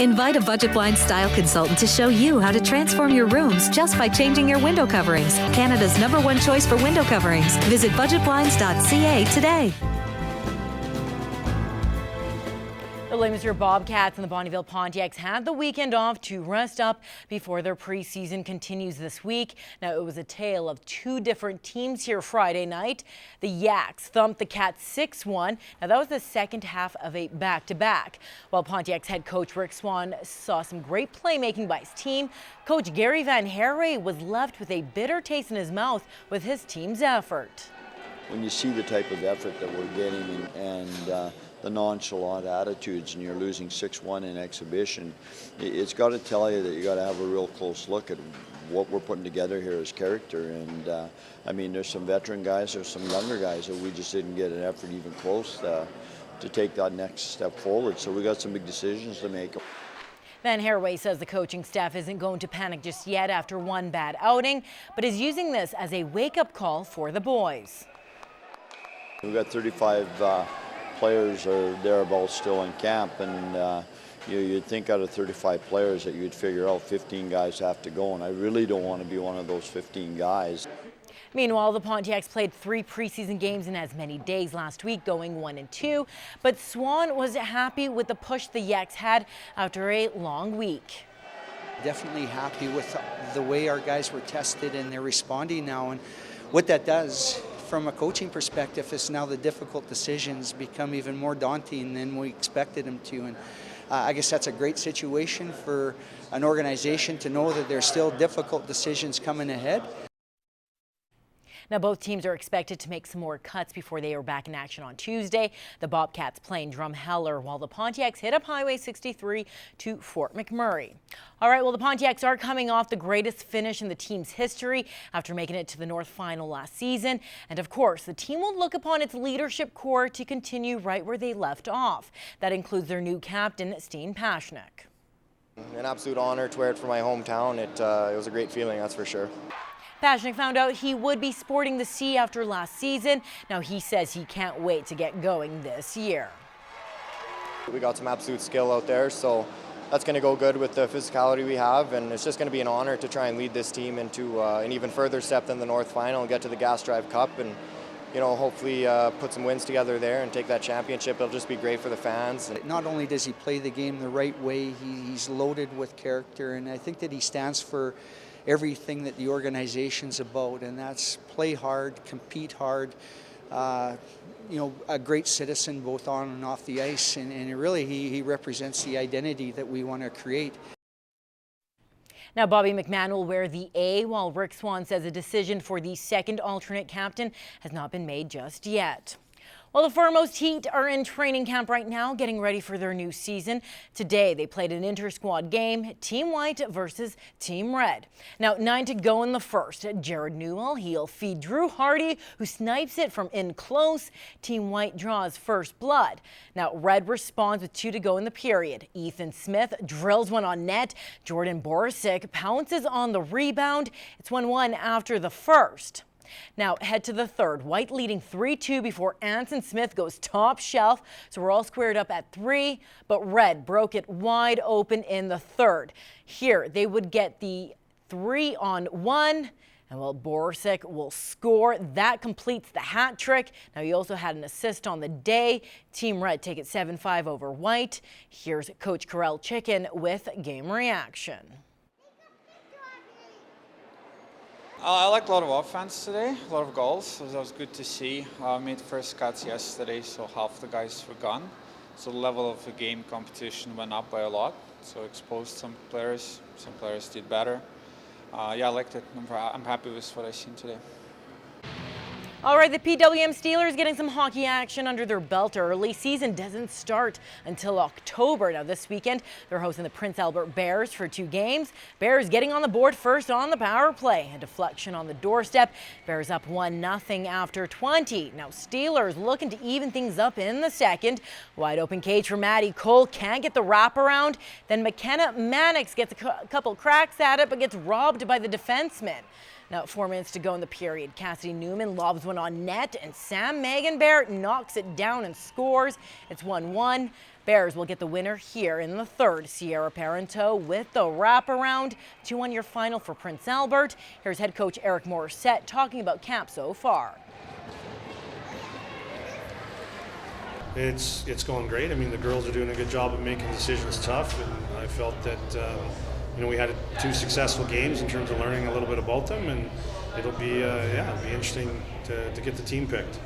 Invite a Budget Blinds style consultant to show you how to transform your rooms just by changing your window coverings. Canada's #1 choice for window coverings. Visit budgetblinds.ca today. The Lloydminster Bobcats and the Bonnyville Pontiacs had the weekend off to rest up before their preseason continues this week. Now, it was a tale of two different teams here Friday night. The Yaks thumped the Cats 6-1. Now, that was the second half of a back-to-back. While Pontiacs head coach Rick Swan saw some great playmaking by his team, coach Gary Van Herre was left with a bitter taste in his mouth with his team's effort. When you see the type of effort that we're getting and the nonchalant attitudes, and you're losing 6-1 in exhibition, it's got to tell you that you got to have a real close look at what we're putting together here as character. And I mean, there's some veteran guys, there's some younger guys that we just didn't get an effort even close to take that next step forward. So we got some big decisions to make. Van Herre says the coaching staff isn't going to panic just yet after one bad outing, but is using this as a wake-up call for the boys. We've got 35 players or thereabouts still in camp, and you'd think out of 35 players that you'd figure out 15 guys have to go, and I really don't want to be one of those 15 guys. Meanwhile, the Pontiacs played 3 preseason games in as many days last week, going 1-2, but Swan was happy with the push the Yaks had after a long week. Definitely happy with the way our guys were tested, and they're responding now, and what that does from a coaching perspective is now the difficult decisions become even more daunting than we expected them to. And I guess that's a great situation for an organization to know that there's still difficult decisions coming ahead. Now, both teams are expected to make some more cuts before they are back in action on Tuesday. The Bobcats playing Drumheller, while the Pontiacs hit up Highway 63 to Fort McMurray. All right, well, the Pontiacs are coming off the greatest finish in the team's history after making it to the North Final last season. And of course, the team will look upon its leadership core to continue right where they left off. That includes their new captain, Steen Pashnik. An absolute honor to wear it for my hometown. It was a great feeling, that's for sure. Pashnik found out he would be sporting the C after last season. Now he says he can't wait to get going this year. We got some absolute skill out there, so that's going to go good with the physicality we have, and it's just going to be an honor to try and lead this team into an even further step than the North Final and get to the Gas Drive Cup, and hopefully put some wins together there and take that championship. It'll just be great for the fans. Not only does he play the game the right way, he's loaded with character, and I think that he stands for everything that the organization's about, and that's play hard, compete hard, a great citizen both on and off the ice, and really he represents the identity that we want to create. Now, Bobby McMahon will wear the A, while Rick Swan says a decision for the second alternate captain has not been made just yet. Well, the foremost Heat are in training camp right now, getting ready for their new season. Today, they played an inter-squad game, Team White versus Team Red. Now, 9 to go in the first. Jared Newell, he'll feed Drew Hardy, who snipes it from in close. Team White draws first blood. Now, Red responds with 2 to go in the period. Ethan Smith drills one on net. Jordan Borisic pounces on the rebound. It's 1-1 after the first. Now, head to the third. White leading 3-2 before Anson Smith goes top shelf. So we're all squared up at 3, but Red broke it wide open in the third. Here, they would get the 3-on-1. And well, Borisic will score. That completes the hat trick. Now, he also had an assist on the day. Team Red take it 7-5 over White. Here's Coach Carell Chicken with game reaction. I liked a lot of offense today, a lot of goals, so that was good to see. Made the first cuts yesterday, so half the guys were gone. So the level of the game competition went up by a lot, so exposed some players did better. Yeah, I liked it. I'm happy with what I've seen today. All right, the PWM Steelers getting some hockey action under their belt early. Season doesn't start until October. Now this weekend, they're hosting the Prince Albert Bears for 2 games. Bears getting on the board first on the power play. A deflection on the doorstep. Bears up 1-0 after 20. Now Steelers looking to even things up in the second. Wide open cage for Maddie Cole. Can't get the wraparound. Then McKenna Mannix gets a couple cracks at it, but gets robbed by the defenseman. Now 4 minutes to go in the period. Cassidy Newman lobs one on net and Sam Meganbear knocks it down and scores. It's 1-1. Bears will get the winner here in the third. Sierra Parento with the wraparound. 2-1 your final for Prince Albert. Here's head coach Eric Morissette talking about camp so far. It's going great. I mean, the girls are doing a good job of making decisions tough, and I felt that we had 2 successful games in terms of learning a little bit about them, and it'll be it'll be interesting to get the team picked.